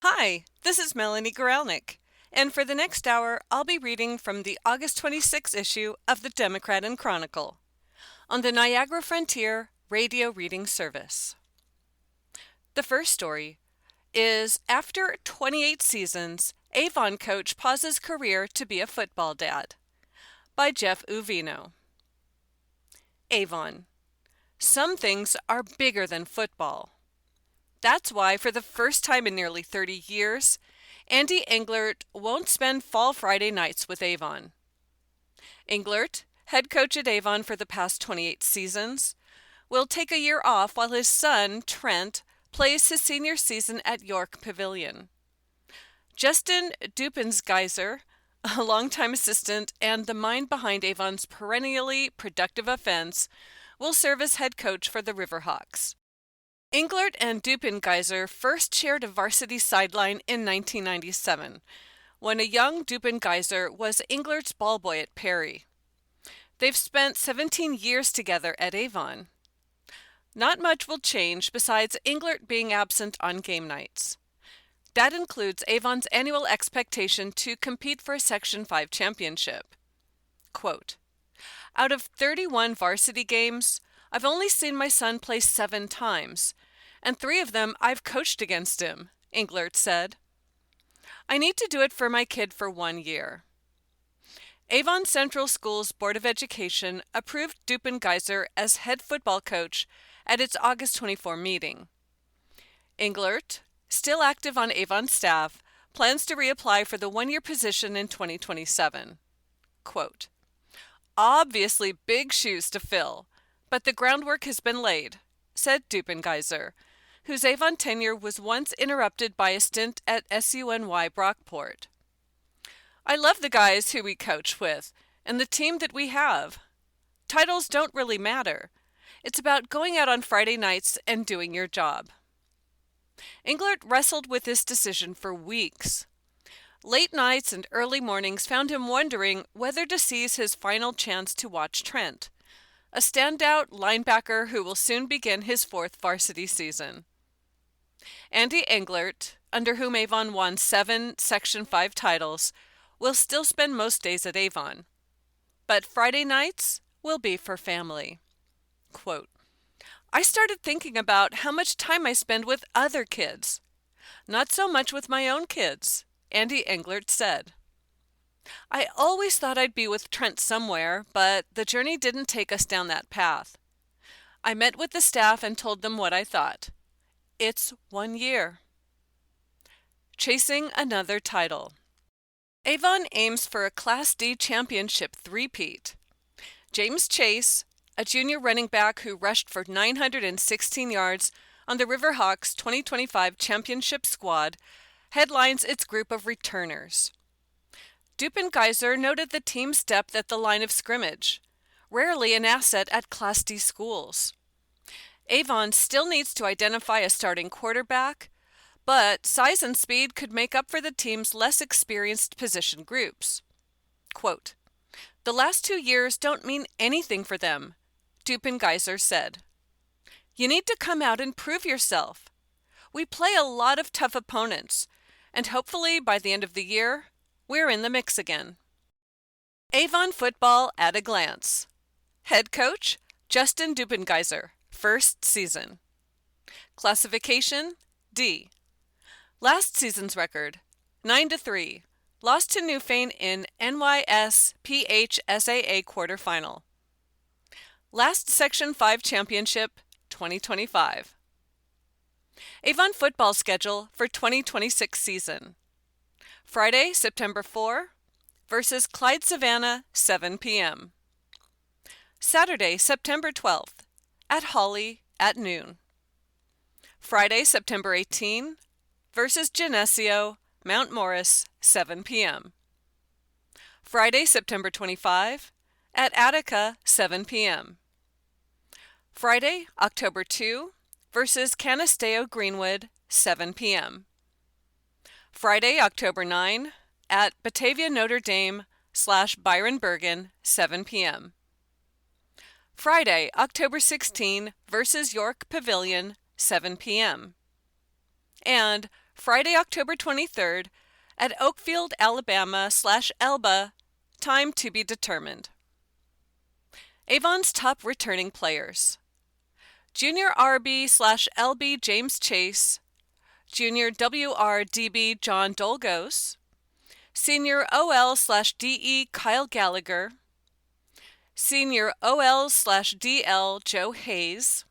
Hi, this is Melanie Gorelnik, and for the next hour, I'll be reading from the August 26 issue of the Democrat Chronicle on the Niagara Frontier radio reading service. The first story is After 28 Seasons, Avon Coach Pauses Career to Be a Football Dad by Jeff Uvino. Avon. Some things are bigger than football. That's why, for the first time in nearly 30 years, Andy Englert won't spend Fall Friday nights with Avon. Englert, head coach at Avon for the past 28 seasons, will take a year off while his son, Trent, plays his senior season at York Pavilion. Justin Dupensgeiser, a longtime assistant and the mind behind Avon's perennially productive offense, will serve as head coach for the Riverhawks. Englert and Dupengeiser first shared a varsity sideline in 1997, when a young Dupengeiser was Englert's ball boy at Perry. They've spent 17 years together at Avon. Not much will change besides Englert being absent on game nights. That includes Avon's annual expectation to compete for a Section 5 championship. Quote, "Out of 31 varsity games, I've only seen my son play 7 times, and 3 of them I've coached against him," Englert said. "I need to do it for my kid for 1 year." Avon Central School's Board of Education approved Dupengeiser as head football coach at its August 24 meeting. Englert, still active on Avon's staff, plans to reapply for the 1-year position in 2027. Quote, "Obviously big shoes to fill, but the groundwork has been laid," said Dupengeiser, whose Avon tenure was once interrupted by a stint at SUNY Brockport. "I love the guys who we coach with, and the team that we have. Titles don't really matter. It's about going out on Friday nights and doing your job." Englert wrestled with this decision for weeks. Late nights and early mornings found him wondering whether to seize his final chance to watch Trent, a standout linebacker who will soon begin his 4th varsity season. Andy Englert, under whom Avon won 7 Section 5 titles, will still spend most days at Avon. But Friday nights will be for family. Quote, "I started thinking about how much time I spend with other kids. Not so much with my own kids," Andy Englert said. "I always thought I'd be with Trent somewhere, but the journey didn't take us down that path. I met with the staff and told them what I thought. It's 1 year." Chasing another title. Avon aims for a Class D championship three-peat. James Chase, a junior running back who rushed for 916 yards on the Riverhawks 2025 championship squad, headlines its group of returners. Dupengeiser noted the team's depth at the line of scrimmage, rarely an asset at Class D schools. Avon still needs to identify a starting quarterback, but size and speed could make up for the team's less experienced position groups. Quote, "The last 2 years don't mean anything for them," Dupengeiser said. "You need to come out and prove yourself. We play a lot of tough opponents, and hopefully by the end of the year, we're in the mix again." Avon football at a glance. Head coach, Justin Dupengeiser, first season. Classification, D. Last season's record, 9-3, lost to Newfane in NYSPHSAA quarterfinal. Last Section 5 championship, 2025. Avon football schedule for 2026 season. Friday, September 4, versus Clyde Savannah, 7 p.m. Saturday, September 12th, at Hawley at noon. Friday, September 18, versus Geneseo, Mount Morris, 7 p.m. Friday, September 25, at Attica, 7 p.m. Friday, October 2, versus Canisteo Greenwood, 7 p.m. Friday, October 9, at Batavia Notre Dame / Byron Bergen, 7 p.m. Friday, October 16, versus York Pavilion, 7 p.m. And Friday, October 23rd, at Oakfield, Alabama/Elba, time to be determined. Avon's top returning players: Junior RB/LB James Chase, Junior WRDB John Dolgos, Senior OL/DE Kyle Gallagher, Senior OL/DL Joe Hayes,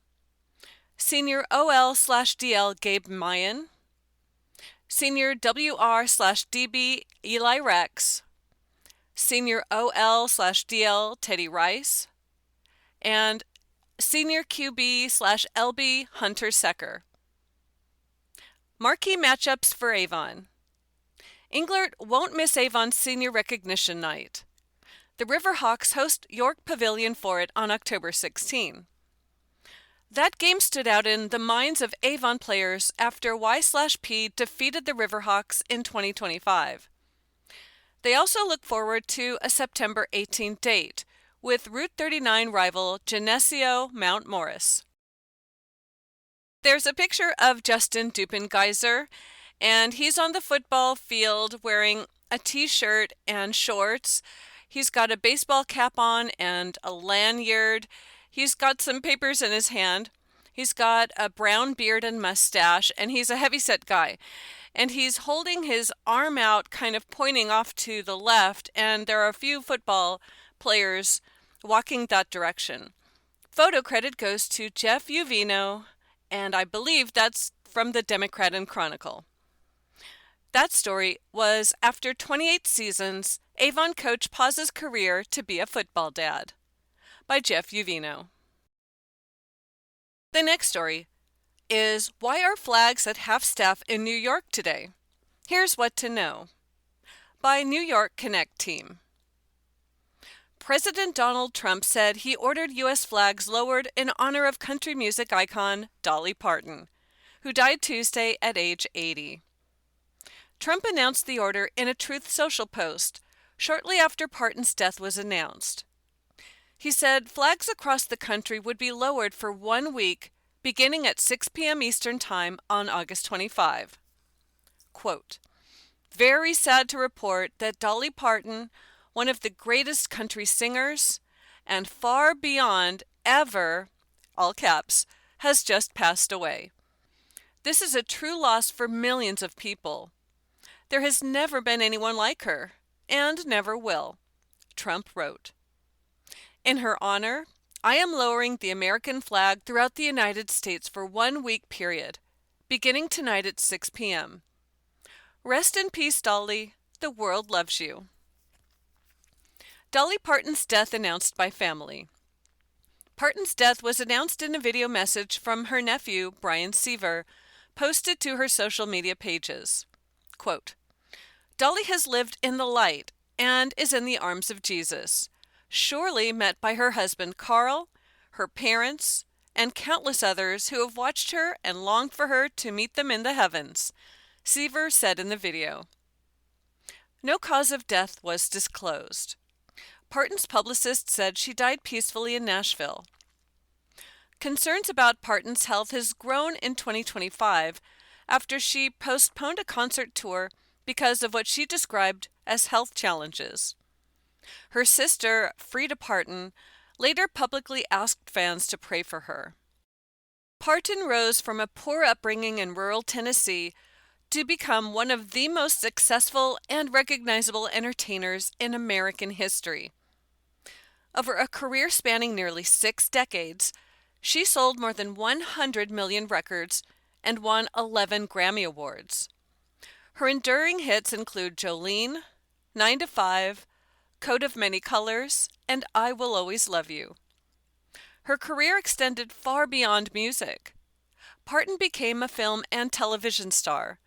Senior OL/DL Gabe Mayen, Senior WR/DB Eli Rex, Senior OL/DL Teddy Rice, and Senior QB/LB Hunter Secker. Marquee matchups for Avon. Englert won't miss Avon's senior recognition night. The Riverhawks host York Pavilion for it on October 16. That game stood out in the minds of Avon players after Y/P defeated the Riverhawks in 2025. They also look forward to a September 18 date with Route 39 rival Geneseo Mount Morris. There's a picture of Justin Dupengeiser, and he's on the football field wearing a t-shirt and shorts. He's got a baseball cap on and a lanyard. He's got some papers in his hand. He's got a brown beard and mustache, and he's a heavyset guy. And he's holding his arm out, kind of pointing off to the left, and there are a few football players walking that direction. Photo credit goes to Jeff Uvino, and I believe that's from the Democrat Chronicle. That story was after 28 seasons, Avon coach pauses career to be a football dad, by Jeff Uvino. The next story is why are flags at half-staff in New York today? Here's what to know, by New York Connect team. President Donald Trump said he ordered U.S. flags lowered in honor of country music icon Dolly Parton, who died Tuesday at age 80. Trump announced the order in a Truth Social post shortly after Parton's death was announced. He said flags across the country would be lowered for 1 week beginning at 6 p.m. Eastern Time on August 25. Quote, "Very sad to report that Dolly Parton, one of the greatest country singers, and far beyond ever, all caps, has just passed away. This is a true loss for millions of people. There has never been anyone like her, and never will," Trump wrote. In her honor, I am lowering the American flag throughout the United States for 1 week period, beginning tonight at 6 p.m. Rest in peace, Dolly. The world loves you. Dolly Parton's death announced by family. Parton's death was announced in a video message from her nephew, Brian Seaver, posted to her social media pages. Quote, "Dolly has lived in the light and is in the arms of Jesus, surely met by her husband Carl, her parents, and countless others who have watched her and longed for her to meet them in the heavens," Seaver said in the video. No cause of death was disclosed. Parton's publicist said she died peacefully in Nashville. Concerns about Parton's health has grown in 2025 after she postponed a concert tour because of what she described as health challenges. Her sister, Frida Parton, later publicly asked fans to pray for her. Parton rose from a poor upbringing in rural Tennessee to become one of the most successful and recognizable entertainers in American history. Over a career spanning nearly 6 decades, she sold more than 100 million records and won 11 Grammy Awards. Her enduring hits include Jolene, 9 to 5, Coat of Many Colors, and I Will Always Love You. Her career extended far beyond music. Parton became a film and television star,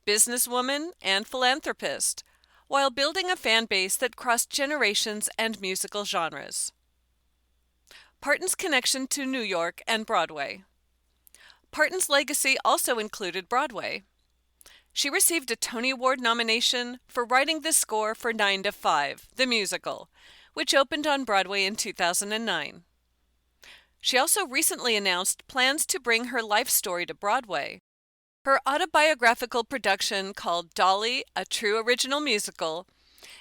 businesswoman, and philanthropist, while building a fan base that crossed generations and musical genres. Parton's connection to New York and Broadway. Parton's legacy also included Broadway. She received a Tony Award nomination for writing the score for 9 to 5, the musical, which opened on Broadway in 2009. She also recently announced plans to bring her life story to Broadway. Her autobiographical production called Dolly, a True Original Musical,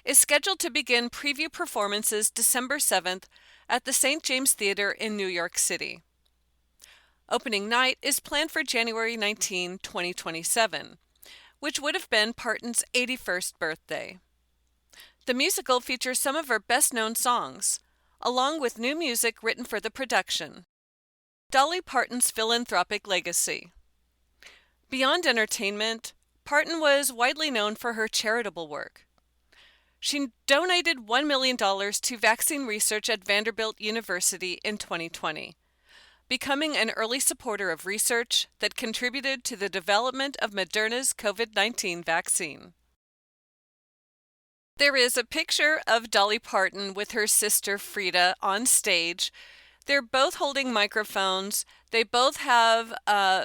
is scheduled to begin preview performances December 7th at the St. James Theater in New York City. Opening night is planned for January 19, 2027, which would have been Parton's 81st birthday. The musical features some of her best-known songs, along with new music written for the production. Dolly Parton's philanthropic legacy. Beyond entertainment, Parton was widely known for her charitable work. She donated $1 million to vaccine research at Vanderbilt University in 2020, becoming an early supporter of research that contributed to the development of Moderna's COVID-19 vaccine. There is a picture of Dolly Parton with her sister Frida on stage. They're both holding microphones. They both have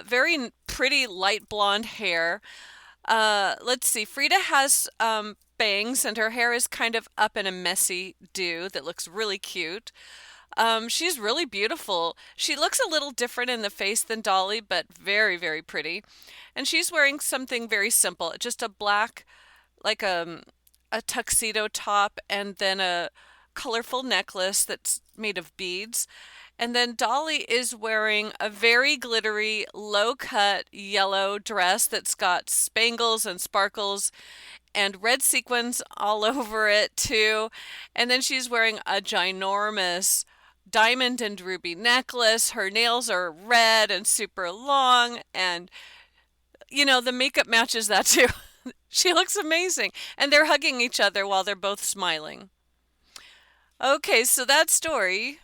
very pretty light blonde hair. Let's see, Frida has bangs and her hair is kind of up in a messy do that looks really cute. She's really beautiful. She looks a little different in the face than Dolly, but very, very pretty. And she's wearing something very simple, just a black, like a tuxedo top and then a colorful necklace that's made of beads. And then Dolly is wearing a very glittery, low-cut yellow dress that's got spangles and sparkles and red sequins all over it too. And then she's wearing a ginormous diamond and ruby necklace. Her nails are red and super long, and the makeup matches that too. She looks amazing. And they're hugging each other while they're both smiling. Okay, so that story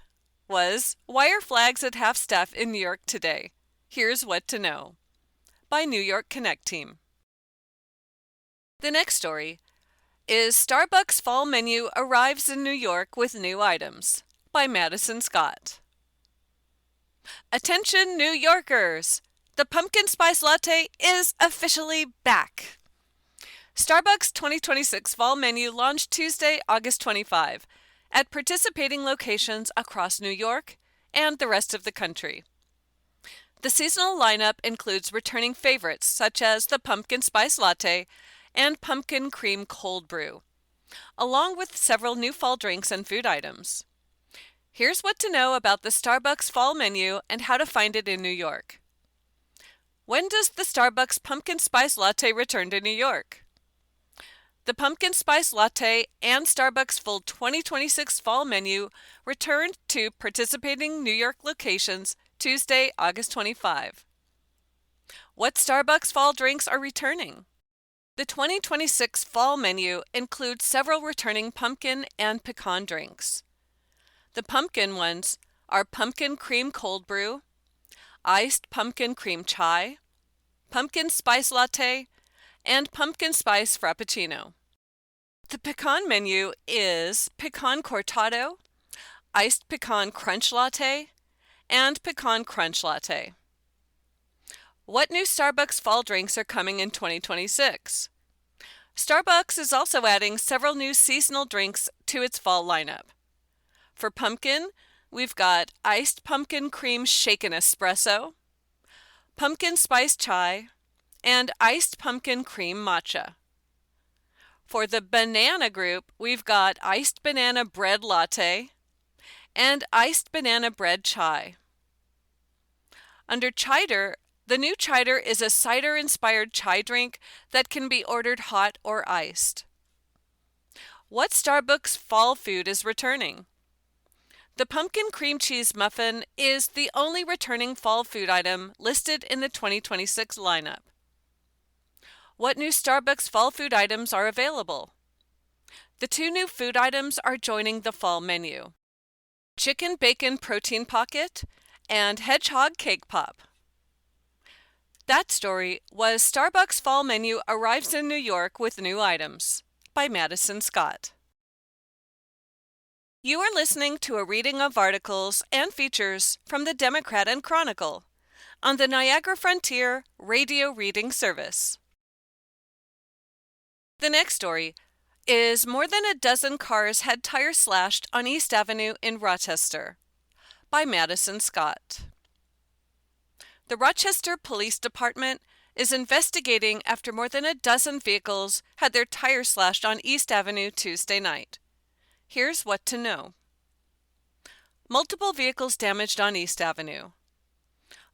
was Why Are Flags at Half-Staff in New York Today? Here's What to Know by New York Connect Team. The next story is Starbucks Fall Menu Arrives in New York with New Items by Madison Scott. Attention New Yorkers! The pumpkin spice latte is officially back! Starbucks 2026 Fall Menu launched Tuesday, August 25, at participating locations across New York and the rest of the country. The seasonal lineup includes returning favorites such as the pumpkin spice latte and pumpkin cream cold brew, along with several new fall drinks and food items. Here's what to know about the Starbucks Fall Menu and how to find it in New York. When does the Starbucks pumpkin spice latte return to New York? The pumpkin spice latte and Starbucks full 2026 fall menu returned to participating New York locations Tuesday, August 25. What Starbucks fall drinks are returning? The 2026 fall menu includes several returning pumpkin and pecan drinks. The pumpkin ones are pumpkin cream cold brew, iced pumpkin cream chai, pumpkin spice latte, and pumpkin spice frappuccino. The pecan menu is pecan cortado, iced pecan crunch latte, and pecan crunch latte. What new Starbucks fall drinks are coming in 2026? Starbucks is also adding several new seasonal drinks to its fall lineup. For pumpkin, we've got iced pumpkin cream shaken espresso, pumpkin spice chai, and iced pumpkin cream matcha. For the banana group, we've got iced banana bread latte and iced banana bread chai. Under cider, the new cider is a cider-inspired chai drink that can be ordered hot or iced. What Starbucks fall food is returning? The pumpkin cream cheese muffin is the only returning fall food item listed in the 2026 lineup. What new Starbucks fall food items are available? The two new food items are joining the fall menu: Chicken Bacon Protein Pocket and Hedgehog Cake Pop. That story was Starbucks Fall Menu Arrives in New York with New Items by Madison Scott. You are listening to a reading of articles and features from the Democrat and Chronicle on the Niagara Frontier Radio Reading Service. The next story is More than a dozen cars had tires slashed on East Avenue in Rochester by Madison Scott. The Rochester Police Department is investigating after more than a dozen vehicles had their tires slashed on East Avenue Tuesday night. Here's what to know. Multiple vehicles damaged on East Avenue.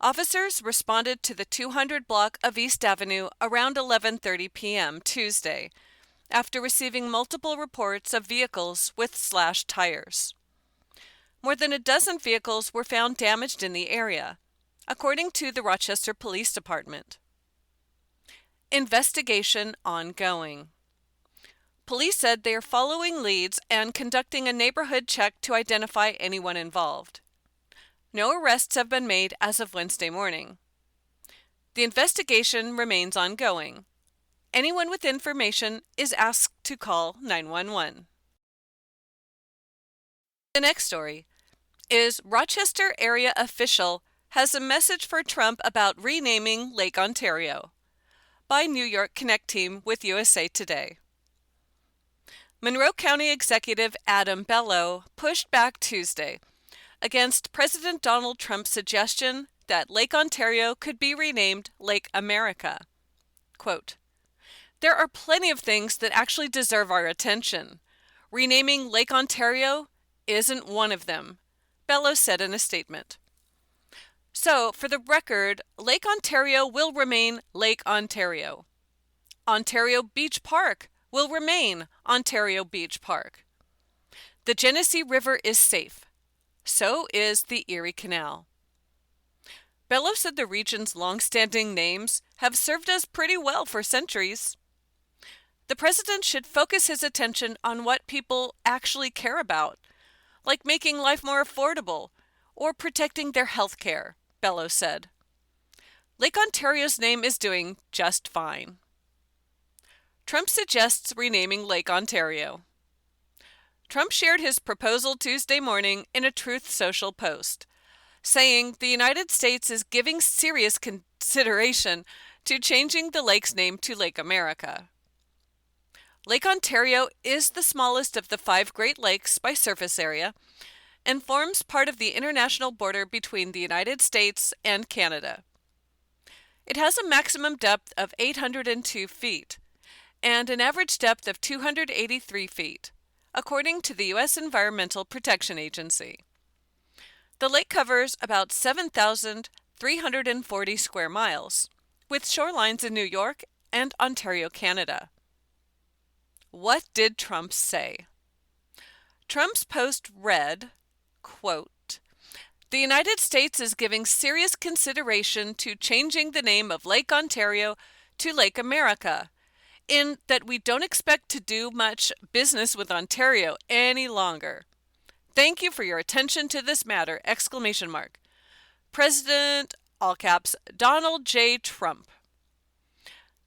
Officers responded to the 200 block of East Avenue around 11:30 p.m. Tuesday, after receiving multiple reports of vehicles with slashed tires. More than a dozen vehicles were found damaged in the area, according to the Rochester Police Department. Investigation ongoing. Police said they are following leads and conducting a neighborhood check to identify anyone involved. No arrests have been made as of Wednesday morning. The investigation remains ongoing. Anyone with information is asked to call 911. The next story is Rochester area official has a message for Trump about renaming Lake Ontario, by New York Connect team with USA Today. Monroe County Executive Adam Bello pushed back Tuesday against President Donald Trump's suggestion that Lake Ontario could be renamed Lake America. Quote, "There are plenty of things that actually deserve our attention. Renaming Lake Ontario isn't one of them," Bello said in a statement. So, for the record, Lake Ontario will remain Lake Ontario. Ontario Beach Park will remain Ontario Beach Park. The Genesee River is safe. So is the Erie Canal. Bello said the region's long-standing names have served us pretty well for centuries. The president should focus his attention on what people actually care about, like making life more affordable or protecting their health care, Bello said. Lake Ontario's name is doing just fine. Trump suggests renaming Lake Ontario. Trump shared his proposal Tuesday morning in a Truth Social post, saying the United States is giving serious consideration to changing the lake's name to Lake America. Lake Ontario is the smallest of the 5 Great Lakes by surface area and forms part of the international border between the United States and Canada. It has a maximum depth of 802 feet and an average depth of 283 feet, according to the U.S. Environmental Protection Agency. The lake covers about 7,340 square miles, with shorelines in New York and Ontario, Canada. What did Trump say? Trump's post read, quote, "The United States is giving serious consideration to changing the name of Lake Ontario to Lake America, in that we don't expect to do much business with Ontario any longer. Thank you for your attention to this matter, ! President, all caps, Donald J. Trump."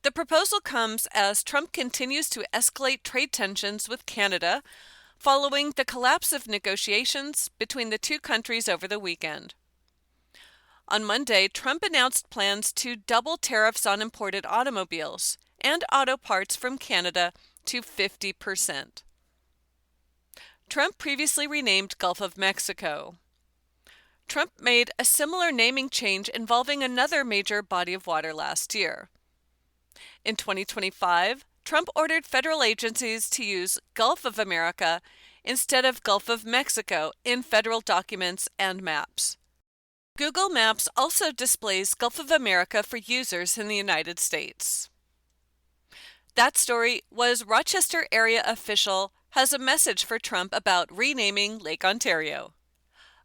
The proposal comes as Trump continues to escalate trade tensions with Canada following the collapse of negotiations between the two countries over the weekend. On Monday, Trump announced plans to double tariffs on imported automobiles and auto parts from Canada to 50%. Trump previously renamed Gulf of Mexico. Trump made a similar naming change involving another major body of water last year. In 2025, Trump ordered federal agencies to use Gulf of America instead of Gulf of Mexico in federal documents and maps. Google Maps also displays Gulf of America for users in the United States. That story was Rochester area official has a message for Trump about renaming Lake Ontario,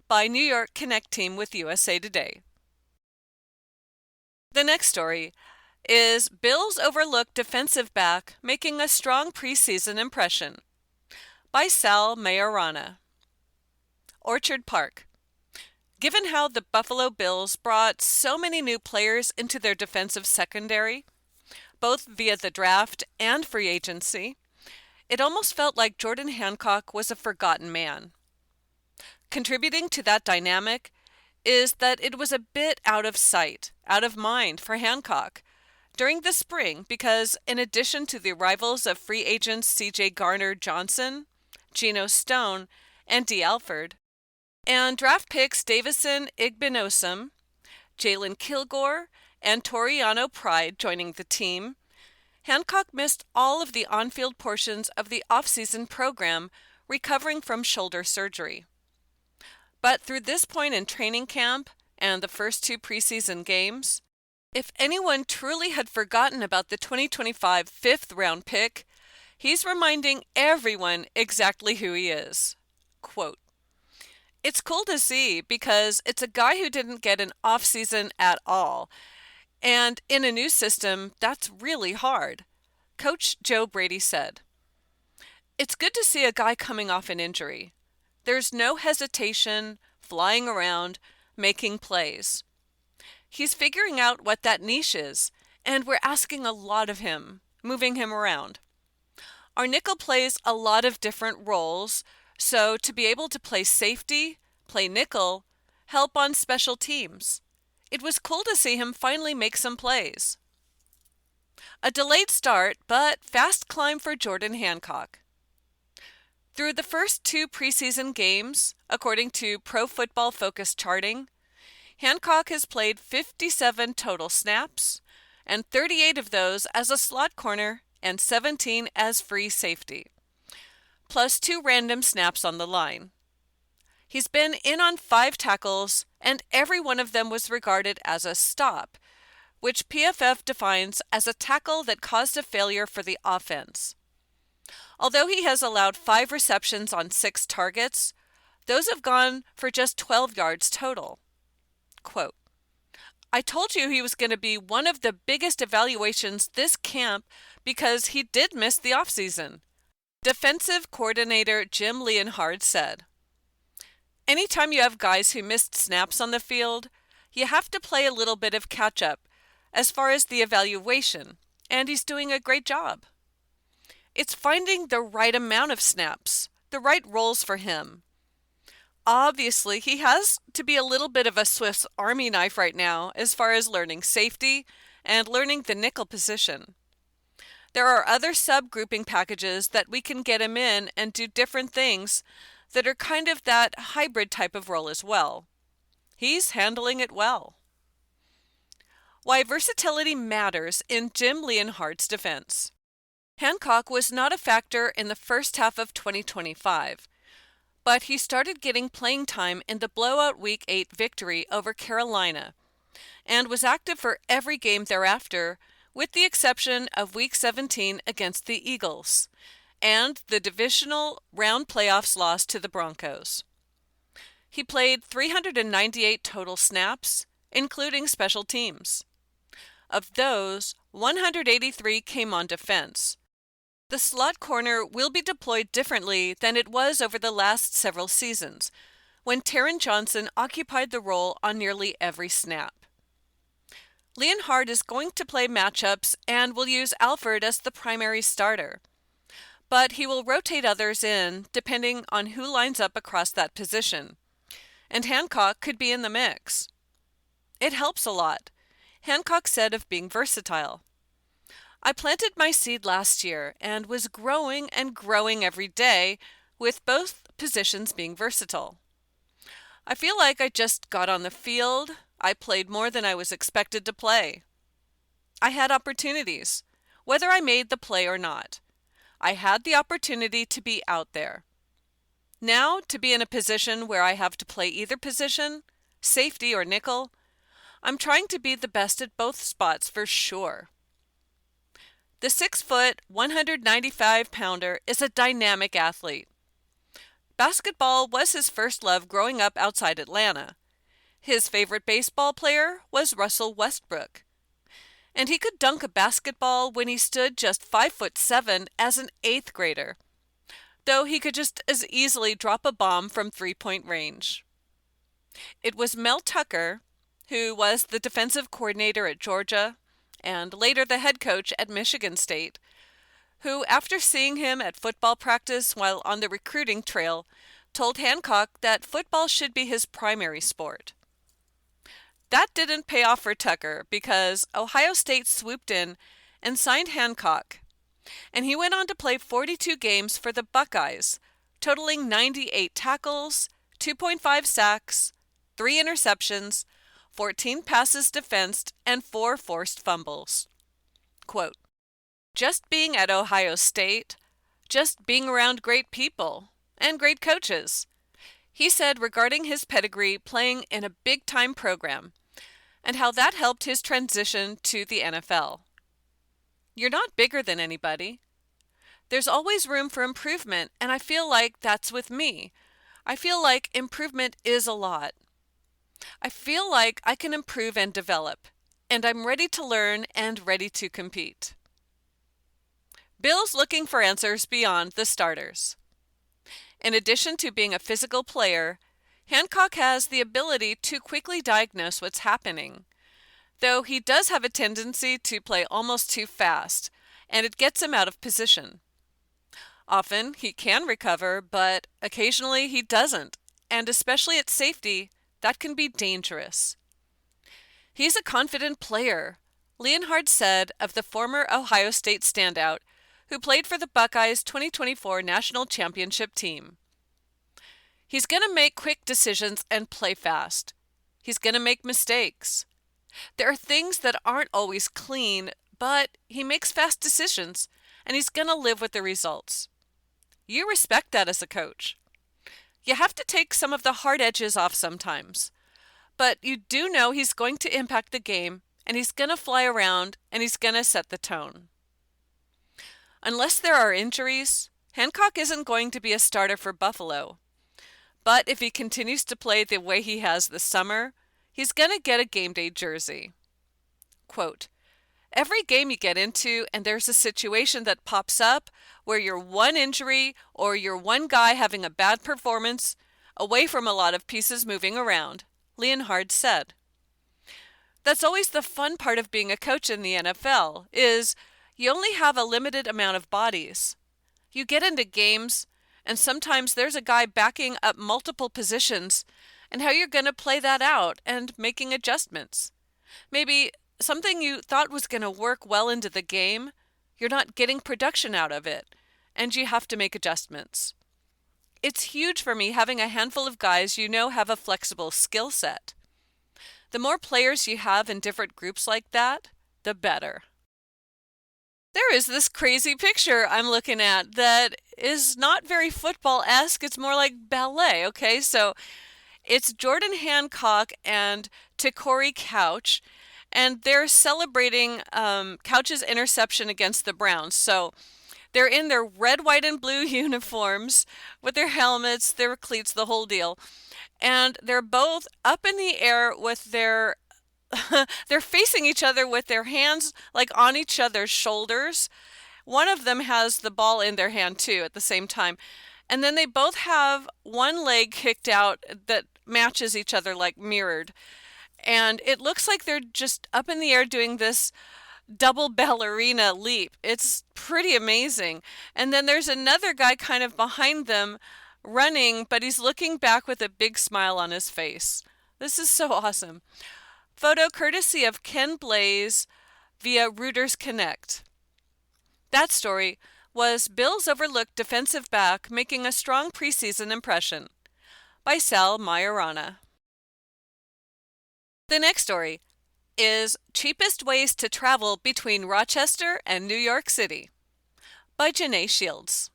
by New York Connect team with USA Today. The next story is Bills overlooked defensive back making a strong preseason impression, by Sal Majorana. Orchard Park. Given how the Buffalo Bills brought so many new players into their defensive secondary, both via the draft and free agency, it almost felt like Jordan Hancock was a forgotten man. Contributing to that dynamic is that it was a bit out of sight, out of mind for Hancock during the spring because in addition to the arrivals of free agents C.J. Garner-Johnson, Geno Stone, and D. Alford, and draft picks Davison Igbenogson, Jalen Kilgore, and Toriano Pride joining the team, Hancock missed all of the on-field portions of the off-season program, recovering from shoulder surgery. But through this point in training camp and the first two preseason games, if anyone truly had forgotten about the 2025 fifth-round pick, he's reminding everyone exactly who he is. Quote, "It's cool to see because it's a guy who didn't get an off-season at all. And in a new system, that's really hard," Coach Joe Brady said. "It's good to see a guy coming off an injury. There's no hesitation, flying around, making plays. He's figuring out what that niche is, and we're asking a lot of him, moving him around. Our nickel plays a lot of different roles, so to be able to play safety, play nickel, help on special teams. It was cool to see him finally make some plays." A delayed start, but fast climb for Jordan Hancock. Through the first two preseason games, according to Pro Football Focus charting, Hancock has played 57 total snaps, and 38 of those as a slot corner and 17 as free safety, plus 2 random snaps on the line. He's been in on 5 tackles, and every one of them was regarded as a stop, which PFF defines as a tackle that caused a failure for the offense. Although he has allowed 5 receptions on 6 targets, those have gone for just 12 yards total. Quote, "I told you he was going to be one of the biggest evaluations this camp because he did miss the offseason," defensive coordinator Jim Leonhard said. "Anytime you have guys who missed snaps on the field, you have to play a little bit of catch-up as far as the evaluation, and he's doing a great job. It's finding the right amount of snaps, the right roles for him. Obviously, he has to be a little bit of a Swiss Army knife right now as far as learning safety and learning the nickel position. There are other sub-grouping packages that we can get him in and do different things that are kind of that hybrid type of role as well. He's handling it well." Why versatility matters in Jim Leonhard's defense. Hancock was not a factor in the first half of 2025, but he started getting playing time in the blowout Week 8 victory over Carolina, and was active for every game thereafter, with the exception of Week 17 against the Eagles, and the divisional round playoffs loss to the Broncos. He played 398 total snaps, including special teams. Of those, 183 came on defense. The slot corner will be deployed differently than it was over the last several seasons, when Taron Johnson occupied the role on nearly every snap. Leonhard is going to play matchups and will use Alford as the primary starter, but he will rotate others in depending on who lines up across that position, and Hancock could be in the mix. "It helps a lot," Hancock said of being versatile. "I planted my seed last year and was growing and growing every day, with both positions being versatile. I feel like I just got on the field. I played more than I was expected to play. I had opportunities, whether I made the play or not. I had the opportunity to be out there. Now, to be in a position where I have to play either position, safety or nickel, I'm trying to be the best at both spots for sure." The 6-foot, 195-pounder is a dynamic athlete. Basketball was his first love growing up outside Atlanta. His favorite baseball player was Russell Westbrook. And he could dunk a basketball when he stood just 5'7" as an 8th grader, though he could just as easily drop a bomb from 3-point range. It was Mel Tucker, who was the defensive coordinator at Georgia, and later the head coach at Michigan State, who, after seeing him at football practice while on the recruiting trail, told Hancock that football should be his primary sport. That didn't pay off for Tucker because Ohio State swooped in and signed Hancock, and he went on to play 42 games for the Buckeyes, totaling 98 tackles, 2.5 sacks, 3 interceptions, 14 passes defensed, and 4 forced fumbles. Quote, "Just being at Ohio State, just being around great people and great coaches," he said regarding his pedigree playing in a big-time program and how that helped his transition to the NFL. "You're not bigger than anybody. There's always room for improvement, and I feel like that's with me. I feel like improvement is a lot. I feel like I can improve and develop, and I'm ready to learn and ready to compete." Bill's looking for answers beyond the starters. In addition to being a physical player, Hancock has the ability to quickly diagnose what's happening, though he does have a tendency to play almost too fast, and it gets him out of position. Often he can recover, but occasionally he doesn't, and especially at safety, that can be dangerous. He's a confident player, Leonhard said of the former Ohio State standout who played for the Buckeyes' 2024 National Championship team. "He's going to make quick decisions and play fast. He's going to make mistakes. There are things that aren't always clean, but he makes fast decisions, and he's going to live with the results. You respect that as a coach. You have to take some of the hard edges off sometimes, but you do know he's going to impact the game, and he's going to fly around, and he's going to set the tone." Unless there are injuries, Hancock isn't going to be a starter for Buffalo. But if he continues to play the way he has this summer, he's going to get a game day jersey. Quote, "Every game you get into and there's a situation that pops up where you're one injury or you're one guy having a bad performance away from a lot of pieces moving around," Leonhard said. That's always the fun part of being a coach in the NFL, is you only have a limited amount of bodies. You get into games, and sometimes there's a guy backing up multiple positions, and how you're going to play that out and making adjustments. Maybe something you thought was going to work well into the game, you're not getting production out of it, and you have to make adjustments. It's huge for me having a handful of guys you know have a flexible skill set. The more players you have in different groups like that, the better. There is this crazy picture I'm looking at that is not very football-esque. It's more like ballet, okay? So it's Jordan Hancock and Te'Cory Couch, and they're celebrating Couch's interception against the Browns. So they're in their red, white, and blue uniforms with their helmets, their cleats, the whole deal. And they're both up in the air with their they're facing each other with their hands like on each other's shoulders. One of them has the ball in their hand too at the same time. And then they both have one leg kicked out that matches each other, like mirrored. And it looks like they're just up in the air doing this double ballerina leap. It's pretty amazing. And then there's another guy kind of behind them running, but he's looking back with a big smile on his face. This is so awesome. Photo courtesy of Ken Blaze via Reuters Connect. That story was Bills overlooked defensive back making a strong preseason impression, by Sal Majorana. The next story is Cheapest Ways to Travel Between Rochester and New York City, by Janae Shields.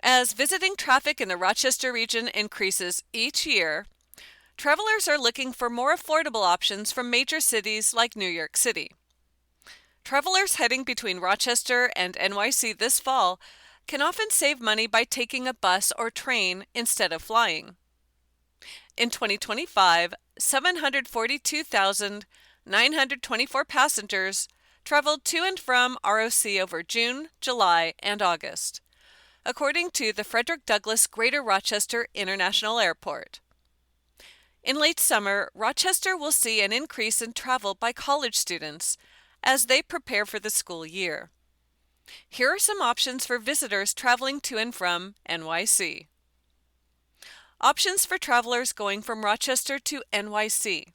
As visiting traffic in the Rochester region increases each year, travelers are looking for more affordable options from major cities like New York City. Travelers heading between Rochester and NYC this fall can often save money by taking a bus or train instead of flying. In 2025, 742,924 passengers traveled to and from ROC over June, July, and August, according to the Frederick Douglass Greater Rochester International Airport. In late summer, Rochester will see an increase in travel by college students as they prepare for the school year. Here are some options for visitors traveling to and from NYC. Options for travelers going from Rochester to NYC.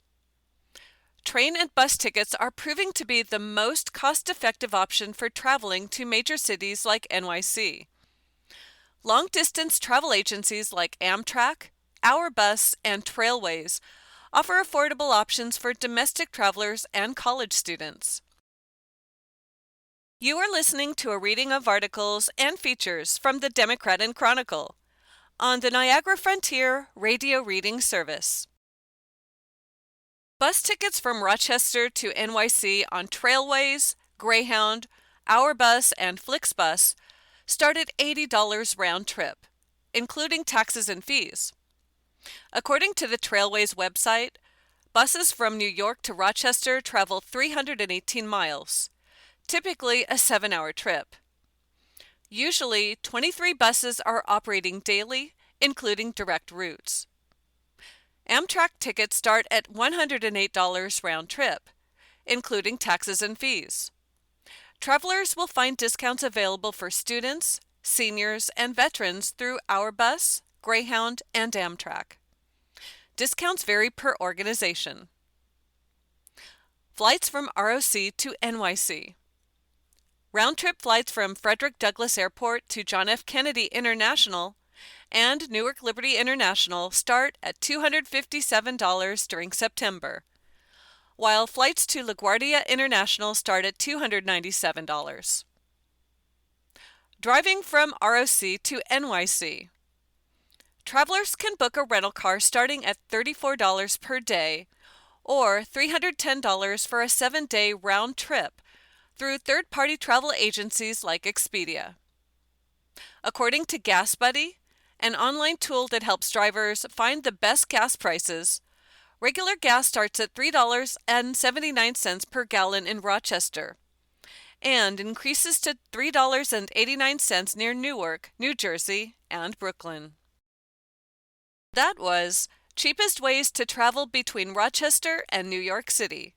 Train and bus tickets are proving to be the most cost-effective option for traveling to major cities like NYC. Long-distance travel agencies like Amtrak, Our Bus, and Trailways offer affordable options for domestic travelers and college students. You are listening to a reading of articles and features from the Democrat Chronicle on the Niagara Frontier Radio Reading Service. Bus tickets from Rochester to NYC on Trailways, Greyhound, Our Bus, and FlixBus start at $80 round trip, including taxes and fees. According to the Trailways website, buses from New York to Rochester travel 318 miles, typically a 7-hour trip. Usually, 23 buses are operating daily, including direct routes. Amtrak tickets start at $108 round trip, including taxes and fees. Travelers will find discounts available for students, seniors, and veterans through Our Bus, Greyhound, and Amtrak. Discounts vary per organization. Flights from ROC to NYC. Round-trip flights from Frederick Douglass Airport to John F. Kennedy International and Newark Liberty International start at $257 during September, while flights to LaGuardia International start at $297. Driving from ROC to NYC. Travelers can book a rental car starting at $34 per day or $310 for a 7-day round trip through third-party travel agencies like Expedia. According to Gas Buddy, an online tool that helps drivers find the best gas prices, regular gas starts at $3.79 per gallon in Rochester and increases to $3.89 near Newark, New Jersey, and Brooklyn. That was Cheapest Ways to Travel Between Rochester and New York City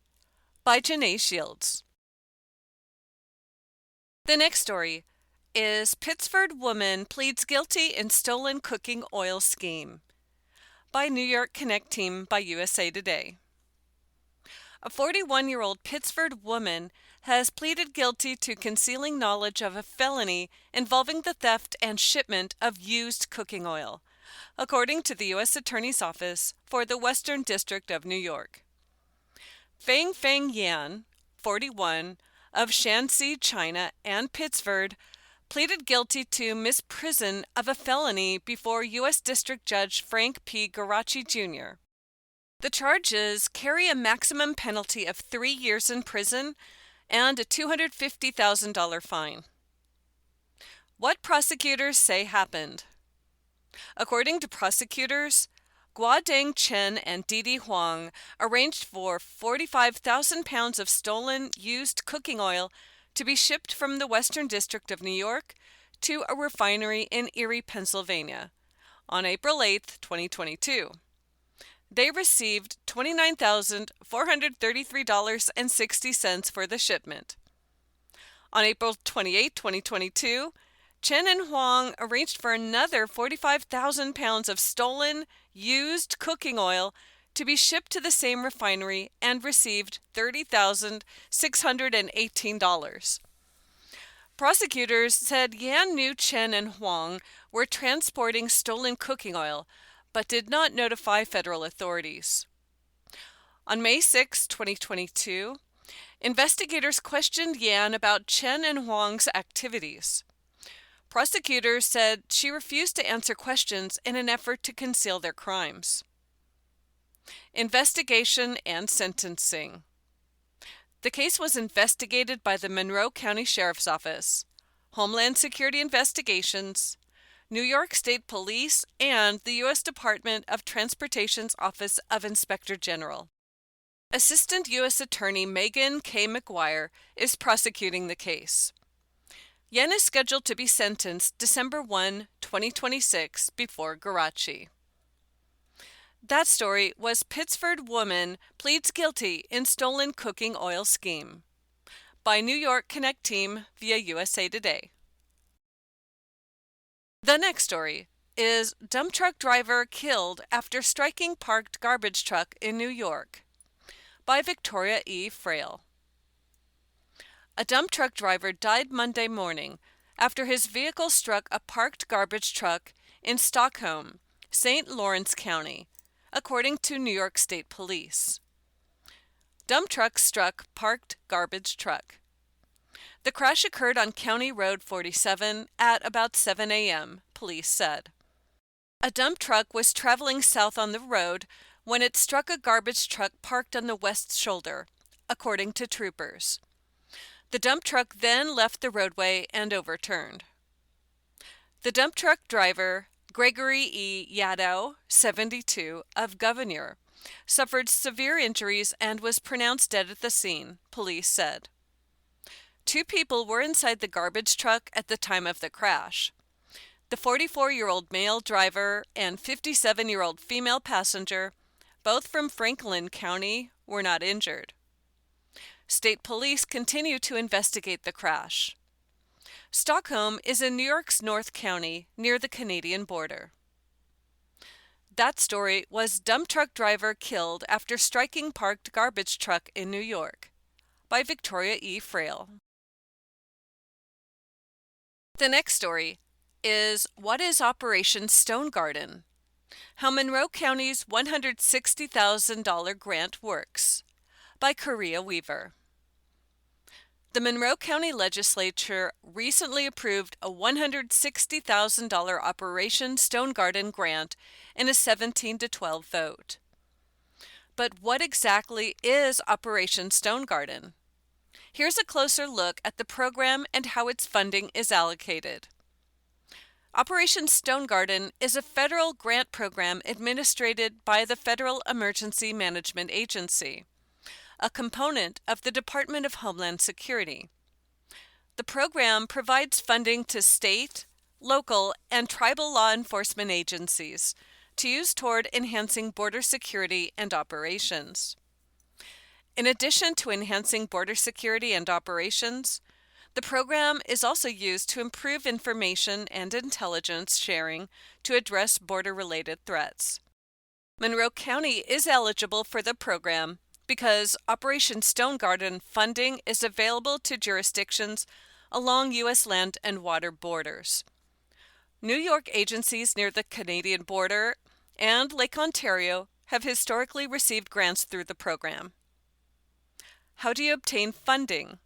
by Janae Shields. The next story is Pittsford Woman Pleads Guilty in Stolen Cooking Oil Scheme by New York Connect Team by USA Today. A 41-year-old Pittsford woman has pleaded guilty to concealing knowledge of a felony involving the theft and shipment of used cooking oil, according to the U.S. Attorney's Office for the Western District of New York. Feng Yan, 41, of Shanxi, China, and Pittsford, pleaded guilty to misprision of a felony before U.S. District Judge Frank P. Garachi, Jr. The charges carry a maximum penalty of 3 years in prison and a $250,000 fine. What prosecutors say happened. According to prosecutors, Guodeng Chen and Didi Huang arranged for 45,000 pounds of stolen used cooking oil to be shipped from the Western District of New York to a refinery in Erie, Pennsylvania, on April 8, 2022. They received $29,433.60 for the shipment. On April 28, 2022, Chen and Huang arranged for another 45,000 pounds of stolen, used cooking oil to be shipped to the same refinery and received $30,618. Prosecutors said Yan knew Chen and Huang were transporting stolen cooking oil, but did not notify federal authorities. On May 6, 2022, investigators questioned Yan about Chen and Huang's activities. Prosecutors said she refused to answer questions in an effort to conceal their crimes. Investigation and sentencing. The case was investigated by the Monroe County Sheriff's Office, Homeland Security Investigations, New York State Police, and the U.S. Department of Transportation's Office of Inspector General. Assistant U.S. Attorney Megan K. McGuire is prosecuting the case. Yen is scheduled to be sentenced December 1, 2026, before Garachi. That story was Pittsford Woman Pleads Guilty in Stolen Cooking Oil Scheme by New York Connect Team via USA Today. The next story is Dump Truck Driver Killed After Striking Parked Garbage Truck in New York by Victoria E. Frail. A dump truck driver died Monday morning after his vehicle struck a parked garbage truck in Stockholm, St. Lawrence County, according to New York State Police. Dump truck struck parked garbage truck. The crash occurred on County Road 47 at about 7 a.m., police said. A dump truck was traveling south on the road when it struck a garbage truck parked on the west shoulder, according to troopers. The dump truck then left the roadway and overturned. The dump truck driver, Gregory E. Yadow, 72, of Governor, suffered severe injuries and was pronounced dead at the scene, police said. 2 people were inside the garbage truck at the time of the crash. The 44-year-old male driver and 57-year-old female passenger, both from Franklin County, were not injured. State police continue to investigate the crash. Stockholm is in New York's North County, near the Canadian border. That story was Dump Truck Driver Killed After Striking Parked Garbage Truck in New York, by Victoria E. Frail. The next story is What is Operation Stone Garden? How Monroe County's $160,000 grant works, by Korea Weaver. The Monroe County Legislature recently approved a $160,000 Operation Stone Garden grant in a 17-12 vote. But what exactly is Operation Stone Garden? Here's a closer look at the program and how its funding is allocated. Operation Stone Garden is a federal grant program administered by the Federal Emergency Management Agency, a component of the Department of Homeland Security. The program provides funding to state, local, and tribal law enforcement agencies to use toward enhancing border security and operations. In addition to enhancing border security and operations, the program is also used to improve information and intelligence sharing to address border-related threats. Monroe County is eligible for the program because Operation Stone Garden funding is available to jurisdictions along U.S. land and water borders. New York agencies near the Canadian border and Lake Ontario have historically received grants through the program. How do you obtain funding?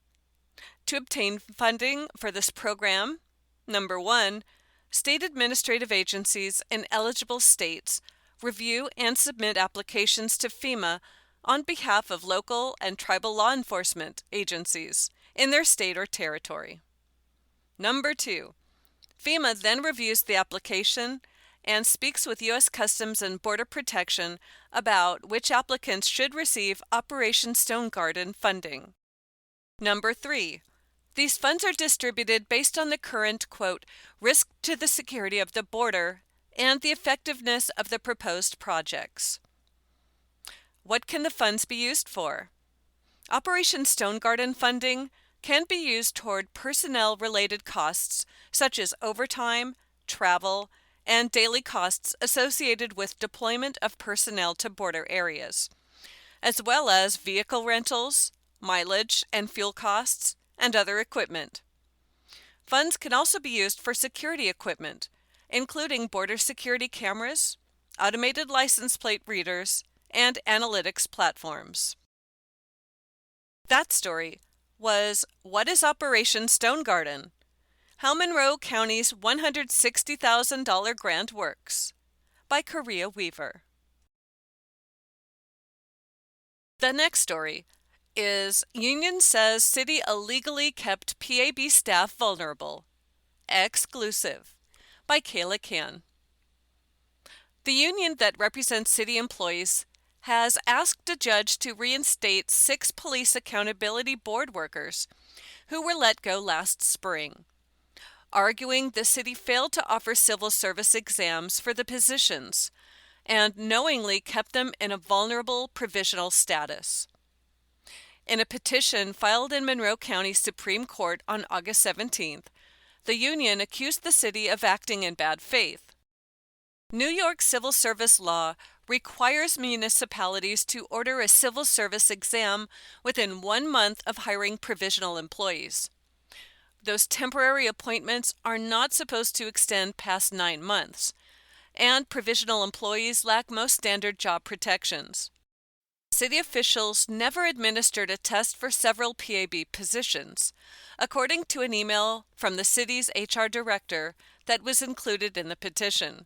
To obtain funding for this program, number 1, state administrative agencies in eligible states review and submit applications to FEMA on behalf of local and tribal law enforcement agencies in their state or territory. Number 2, FEMA then reviews the application and speaks with U.S. Customs and Border Protection about which applicants should receive Operation Stone Garden funding. Number 3, these funds are distributed based on the current, quote, risk to the security of the border and the effectiveness of the proposed projects. What can the funds be used for? Operation Stone Garden funding can be used toward personnel-related costs such as overtime, travel, and daily costs associated with deployment of personnel to border areas, as well as vehicle rentals, mileage and fuel costs, and other equipment. Funds can also be used for security equipment, including border security cameras, automated license plate readers, and analytics platforms. That story was What is Operation Stone Garden? How Monroe County's $160,000 grant works, by Korea Weaver. The next story is Union Says City Illegally Kept PAB Staff Vulnerable, exclusive, by Kayla Can. The union that represents city employees has asked a judge to reinstate 6 police accountability board workers who were let go last spring, arguing the city failed to offer civil service exams for the positions and knowingly kept them in a vulnerable provisional status. In a petition filed in Monroe County Supreme Court on August 17th, the union accused the city of acting in bad faith. New York civil service law requires municipalities to order a civil service exam within 1 month of hiring provisional employees. Those temporary appointments are not supposed to extend past 9 months. and provisional employees lack most standard job protections. City officials never administered a test for several PAB positions, according to an email from the city's HR director that was included in the petition.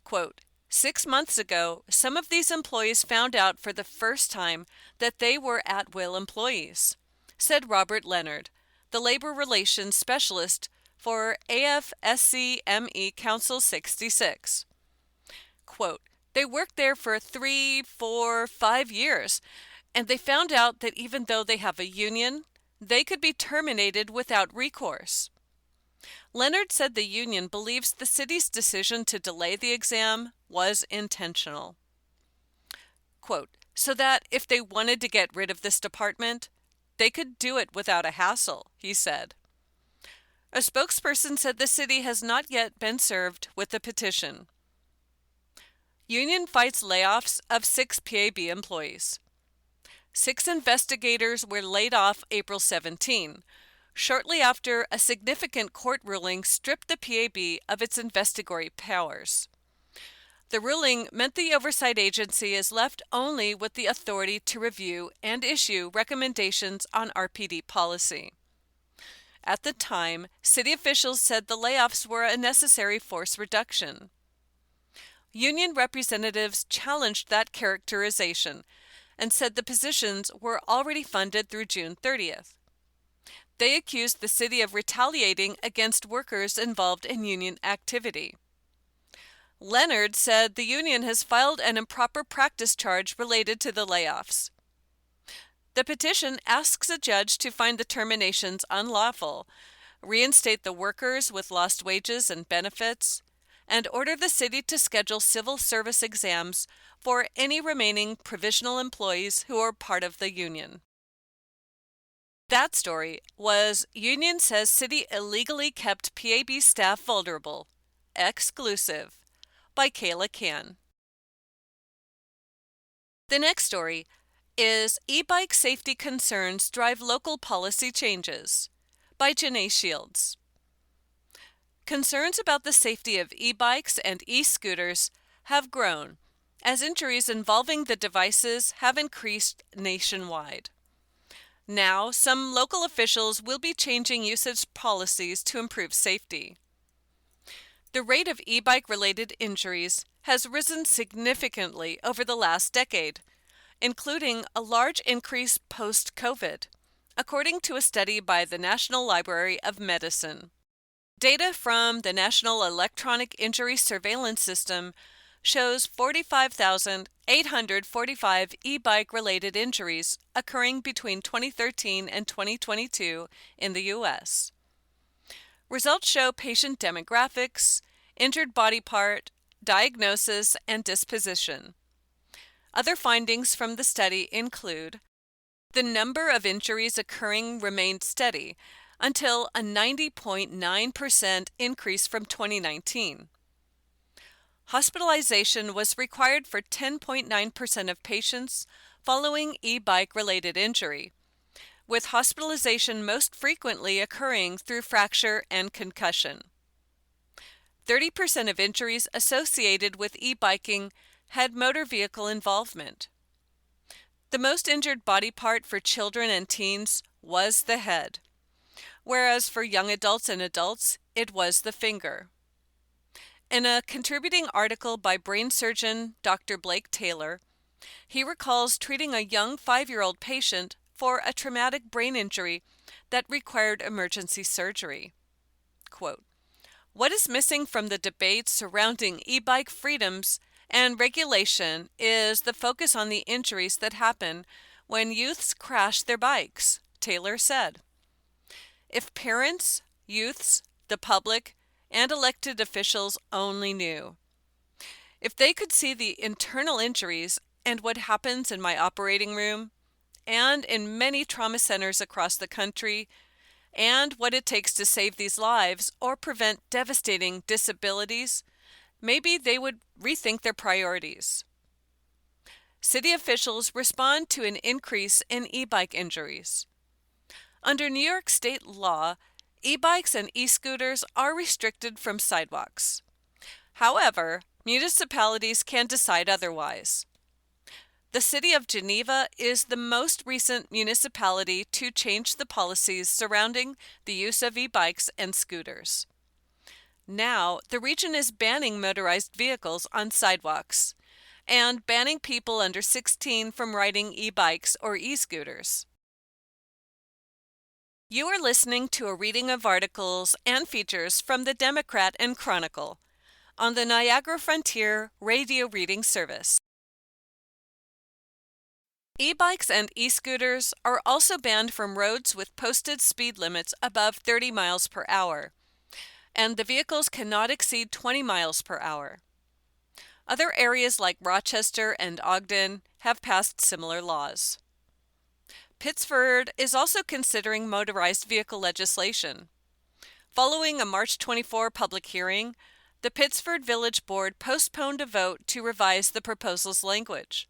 Quote, 6 months ago, some of these employees found out for the first time that they were at-will employees, said Robert Leonard, the labor relations specialist for AFSCME Council 66. Quote, they worked there for 3, 4, 5 years, and they found out that even though they have a union, they could be terminated without recourse. Leonard said the union believes the city's decision to delay the exam was intentional. Quote, so that if they wanted to get rid of this department, they could do it without a hassle, he said. A spokesperson said the city has not yet been served with the petition. Union fights layoffs of 6 PAB employees. 6 investigators were laid off April 17, shortly after a significant court ruling stripped the PAB of its investigatory powers. The ruling meant the oversight agency is left only with the authority to review and issue recommendations on RPD policy. At the time, city officials said the layoffs were a necessary force reduction. Union representatives challenged that characterization and said the positions were already funded through June 30th. They accused the city of retaliating against workers involved in union activity. Leonard said the union has filed an improper practice charge related to the layoffs. The petition asks a judge to find the terminations unlawful, reinstate the workers with lost wages and benefits, and order the city to schedule civil service exams for any remaining provisional employees who are part of the union. That story was Union Says City Illegally Kept PAB Staff Vulnerable, exclusive, by Kayla Can. The next story is E-Bike Safety Concerns Drive Local Policy Changes, by Janae Shields. Concerns about the safety of e-bikes and e-scooters have grown as injuries involving the devices have increased nationwide. Now, some local officials will be changing usage policies to improve safety. The rate of e-bike-related injuries has risen significantly over the last decade, including a large increase post-COVID, according to a study by the National Library of Medicine. Data from the National Electronic Injury Surveillance System shows 45,845 e-bike-related injuries occurring between 2013 and 2022 in the U.S. Results show patient demographics, injured body part, diagnosis, and disposition. Other findings from the study include the number of injuries occurring remained steady until a 90.9% increase from 2019. Hospitalization was required for 10.9% of patients following e-bike-related injury, with hospitalization most frequently occurring through fracture and concussion. 30% of injuries associated with e-biking had motor vehicle involvement. The most injured body part for children and teens was the head, whereas for young adults and adults, it was the finger. In a contributing article by brain surgeon Dr. Blake Taylor, he recalls treating a young 5-year-old patient for a traumatic brain injury that required emergency surgery. Quote, what is missing from the debate surrounding e-bike freedoms and regulation is the focus on the injuries that happen when youths crash their bikes, Taylor said. If parents, youths, the public, and elected officials only knew. If they could see the internal injuries and what happens in my operating room, and in many trauma centers across the country, and what it takes to save these lives or prevent devastating disabilities, maybe they would rethink their priorities. City officials respond to an increase in e-bike injuries. Under New York State law, e-bikes and e-scooters are restricted from sidewalks. However, municipalities can decide otherwise. The City of Geneva is the most recent municipality to change the policies surrounding the use of e-bikes and scooters. Now, the region is banning motorized vehicles on sidewalks and banning people under 16 from riding e-bikes or e-scooters. You are listening to a reading of articles and features from the Democrat and Chronicle on the Niagara Frontier Radio Reading Service. E-bikes and e-scooters are also banned from roads with posted speed limits above 30 miles per hour, and the vehicles cannot exceed 20 miles per hour. Other areas like Rochester and Ogden have passed similar laws. Pittsford is also considering motorized vehicle legislation. Following a March 24 public hearing, the Pittsford Village Board postponed a vote to revise the proposal's language.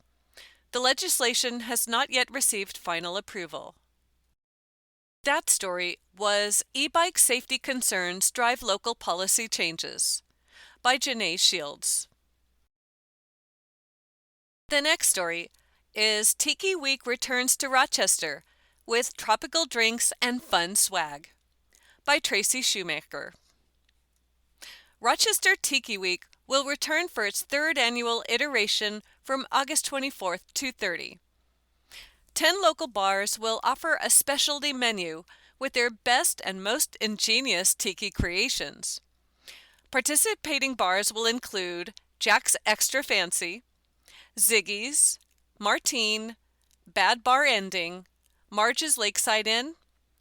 The legislation has not yet received final approval. That story was E-Bike Safety Concerns Drive Local Policy Changes by Janae Shields. The next story is Tiki Week returns to Rochester with tropical drinks and fun swag by Tracy Shoemaker. Rochester Tiki Week will return for its third annual iteration from August 24th to 30. 10 local bars will offer a specialty menu with their best and most ingenious tiki creations. Participating bars will include Jack's Extra Fancy, Ziggy's, Martine, Bad Bar Ending, Marge's Lakeside Inn,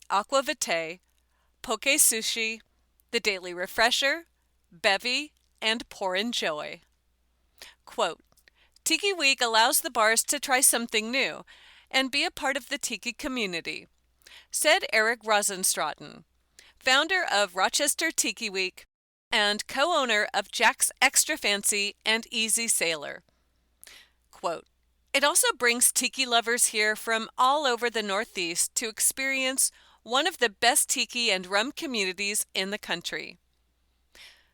Aqua Vitae, Poke Sushi, The Daily Refresher, Bevy, and Pour in Joy. Quote, Tiki Week allows the bars to try something new and be a part of the tiki community, said Eric Rosenstraten, founder of Rochester Tiki Week and co-owner of Jack's Extra Fancy and Easy Sailor. Quote, it also brings tiki lovers here from all over the Northeast to experience one of the best tiki and rum communities in the country.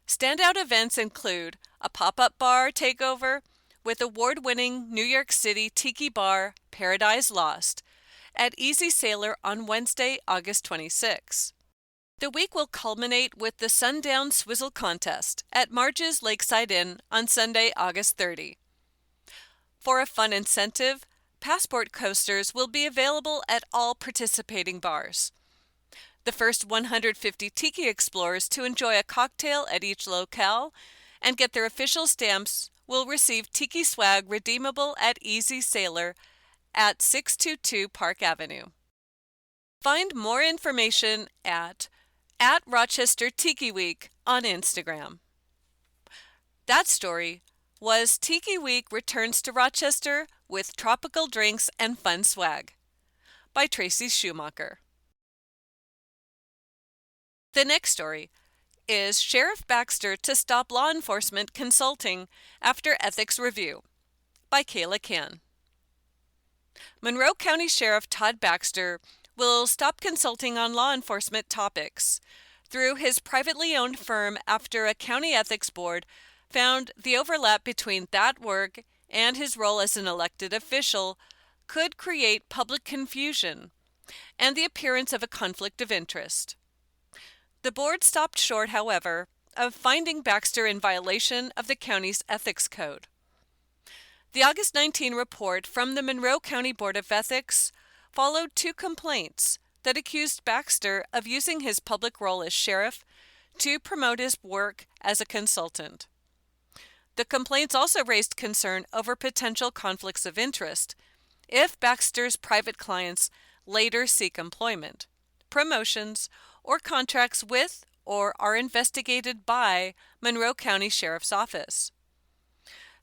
Standout events include a pop-up bar takeover with award-winning New York City tiki bar Paradise Lost at Easy Sailor on Wednesday, August 26. The week will culminate with the Sundown Swizzle Contest at Marge's Lakeside Inn on Sunday, August 30. For a fun incentive, passport coasters will be available at all participating bars. The first 150 Tiki explorers to enjoy a cocktail at each locale and get their official stamps will receive Tiki swag redeemable at Easy Sailor at 622 Park Avenue. Find more information at Rochester Tiki Week on Instagram. That story was Tiki Week returns to Rochester with tropical drinks and fun swag by Tracy Shoemaker. The next story is Sheriff Baxter to stop law enforcement consulting after ethics review by Kayla Can. Monroe County Sheriff Todd Baxter will stop consulting on law enforcement topics through his privately owned firm after a county ethics board found the overlap between that work and his role as an elected official could create public confusion and the appearance of a conflict of interest. The board stopped short, however, of finding Baxter in violation of the county's ethics code. The August 19 report from the Monroe County Board of Ethics followed 2 complaints that accused Baxter of using his public role as sheriff to promote his work as a consultant. The complaints also raised concern over potential conflicts of interest if Baxter's private clients later seek employment, promotions, or contracts with or are investigated by Monroe County Sheriff's Office.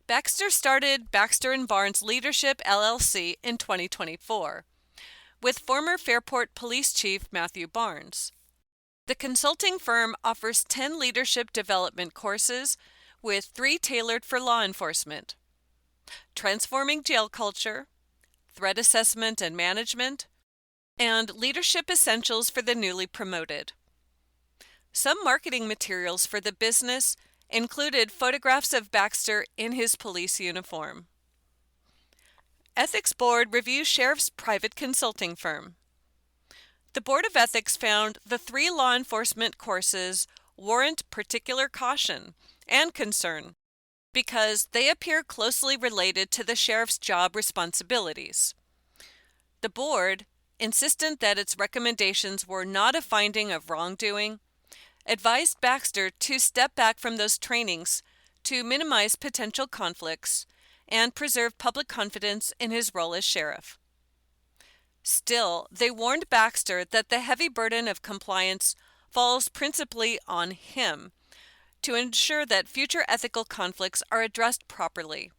Baxter started Baxter & Barnes Leadership LLC in 2024 with former Fairport Police Chief Matthew Barnes. The consulting firm offers 10 leadership development courses with 3 tailored for law enforcement: Transforming Jail Culture, Threat Assessment and Management, and Leadership Essentials for the Newly Promoted. Some marketing materials for the business included photographs of Baxter in his police uniform. Ethics Board reviews sheriff's private consulting firm. The Board of Ethics found the 3 law enforcement courses warrant particular caution and concern because they appear closely related to the sheriff's job responsibilities. The board, insistent that its recommendations were not a finding of wrongdoing, advised Baxter to step back from those trainings to minimize potential conflicts and preserve public confidence in his role as sheriff. Still, they warned Baxter that the heavy burden of compliance falls principally on him to ensure that future ethical conflicts are addressed properly.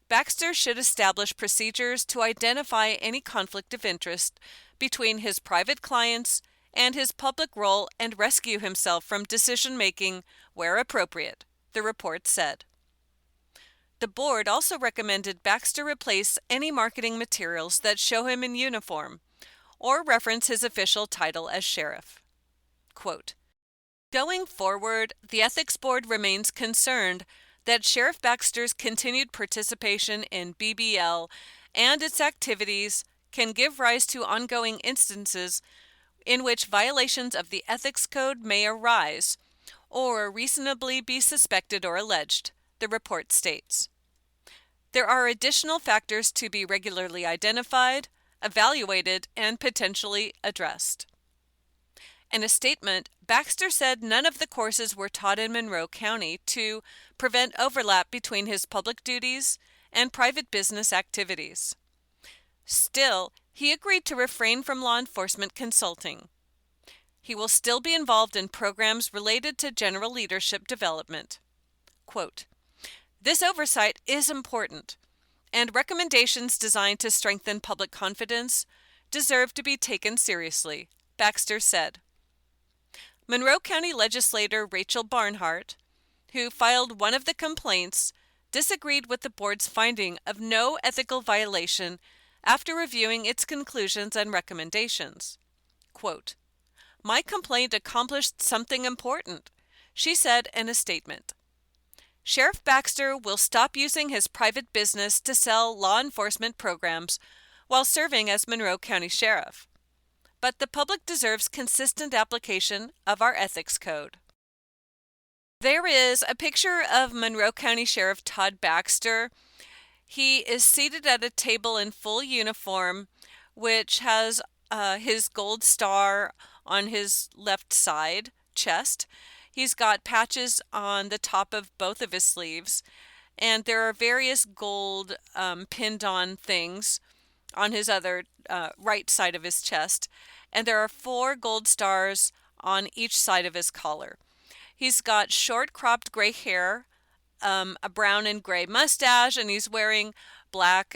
Baxter should establish procedures to identify any conflict of interest between his private clients and his public role and rescue himself from decision-making where appropriate, the report said. The board also recommended Baxter replace any marketing materials that show him in uniform or reference his official title as sheriff. Quote, "Going forward, the Ethics Board remains concerned that Sheriff Baxter's continued participation in BBL and its activities can give rise to ongoing instances in which violations of the Ethics Code may arise or reasonably be suspected or alleged," the report states. There are additional factors to be regularly identified, evaluated, and potentially addressed. In a statement, Baxter said none of the courses were taught in Monroe County to prevent overlap between his public duties and private business activities. Still, he agreed to refrain from law enforcement consulting. He will still be involved in programs related to general leadership development. Quote, "This oversight is important, and recommendations designed to strengthen public confidence deserve to be taken seriously," Baxter said. Monroe County legislator Rachel Barnhart, who filed one of the complaints, disagreed with the board's finding of no ethical violation after reviewing its conclusions and recommendations. Quote, "My complaint accomplished something important," she said in a statement. "Sheriff Baxter will stop using his private business to sell law enforcement programs while serving as Monroe County Sheriff. But the public deserves consistent application of our ethics code." There is a picture of Monroe County Sheriff Todd Baxter. He is seated at a table in full uniform, which has his gold star on his left side chest. He's got patches on the top of both of his sleeves, and there are various gold pinned on things on his other right side of his chest, and there are 4 gold stars on each side of his collar. He's got short cropped gray hair, a brown and gray mustache, and he's wearing black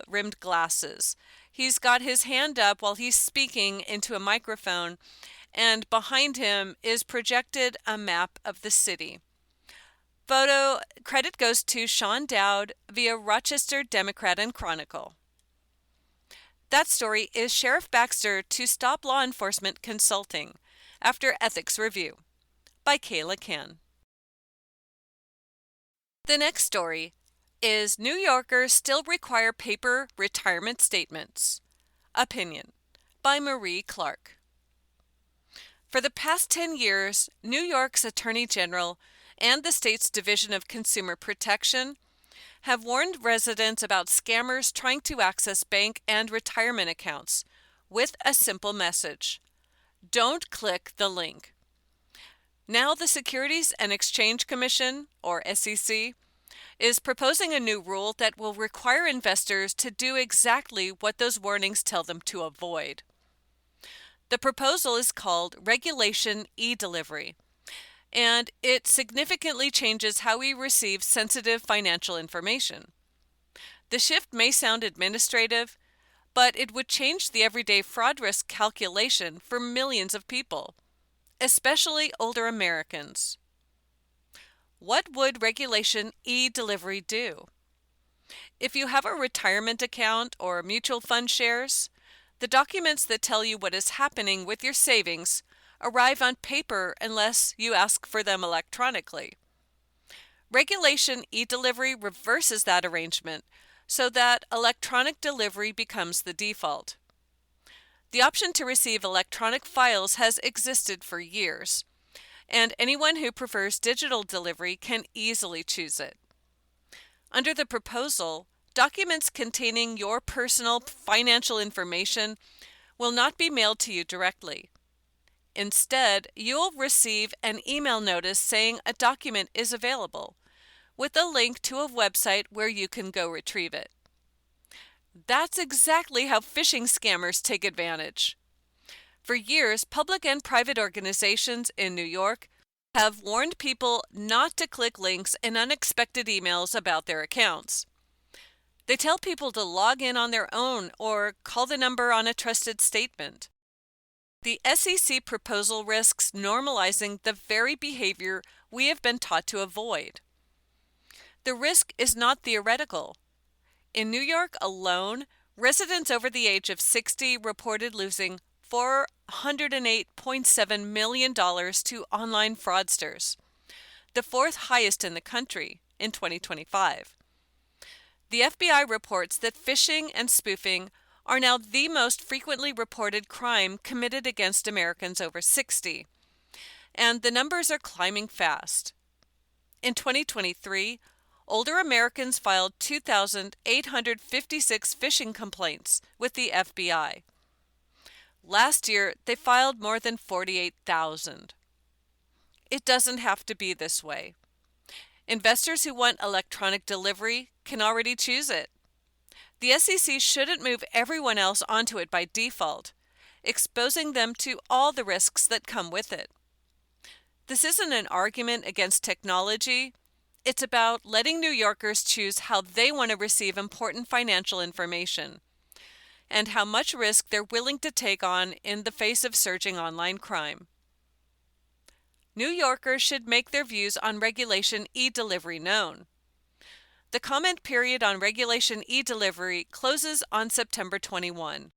rimmed glasses. He's got his hand up while he's speaking into a microphone, and behind him is projected a map of the city. Photo credit goes to Sean Dowd via Rochester Democrat and Chronicle. That story is Sheriff Baxter to stop law enforcement consulting after ethics review, by Kayla Ken. The next story is New Yorkers still require paper retirement statements. Opinion, by Marie Clark. For the past 10 years, New York's Attorney General and the state's Division of Consumer Protection have warned residents about scammers trying to access bank and retirement accounts with a simple message: don't click the link. Now the Securities and Exchange Commission, or SEC, is proposing a new rule that will require investors to do exactly what those warnings tell them to avoid. The proposal is called Regulation E-Delivery, and it significantly changes how we receive sensitive financial information. The shift may sound administrative, but it would change the everyday fraud risk calculation for millions of people, especially older Americans. What would Regulation E-Delivery do? If you have a retirement account or mutual fund shares, the documents that tell you what is happening with your savings arrive on paper unless you ask for them electronically. Regulation e-delivery reverses that arrangement so that electronic delivery becomes the default. The option to receive electronic files has existed for years, and anyone who prefers digital delivery can easily choose it. Under the proposal, documents containing your personal financial information will not be mailed to you directly. Instead, you'll receive an email notice saying a document is available, with a link to a website where you can go retrieve it. That's exactly how phishing scammers take advantage. For years, public and private organizations in New York have warned people not to click links in unexpected emails about their accounts. They tell people to log in on their own or call the number on a trusted statement. The SEC proposal risks normalizing the very behavior we have been taught to avoid. The risk is not theoretical. In New York alone, residents over the age of 60 reported losing $408.7 million to online fraudsters, the fourth highest in the country in 2025. The FBI reports that phishing and spoofing are now the most frequently reported crime committed against Americans over 60, and the numbers are climbing fast. In 2023, older Americans filed 2,856 phishing complaints with the FBI. Last year, they filed more than 48,000. It doesn't have to be this way. Investors who want electronic delivery can already choose it. The SEC shouldn't move everyone else onto it by default, exposing them to all the risks that come with it. This isn't an argument against technology. It's about letting New Yorkers choose how they want to receive important financial information and how much risk they're willing to take on in the face of surging online crime. New Yorkers should make their views on regulation e-delivery known. The comment period on regulation e-delivery closes on September 21,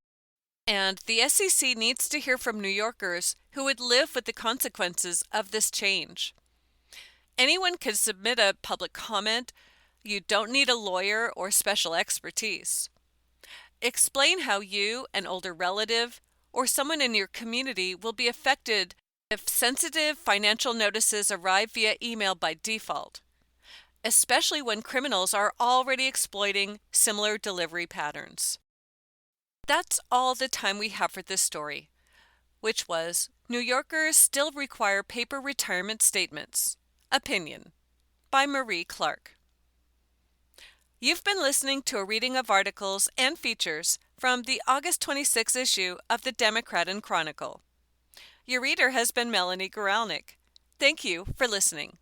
and the SEC needs to hear from New Yorkers who would live with the consequences of this change. Anyone can submit a public comment. You don't need a lawyer or special expertise. Explain how you, an older relative, or someone in your community will be affected if sensitive financial notices arrive via email by default, especially when criminals are already exploiting similar delivery patterns. That's all the time we have for this story, which was New Yorkers Still Require Paper Retirement Statements. Opinion by Marie Clark. You've been listening to a reading of articles and features from the August 26 issue of the Democrat Chronicle. Your reader has been Melanie Guralnick. Thank you for listening.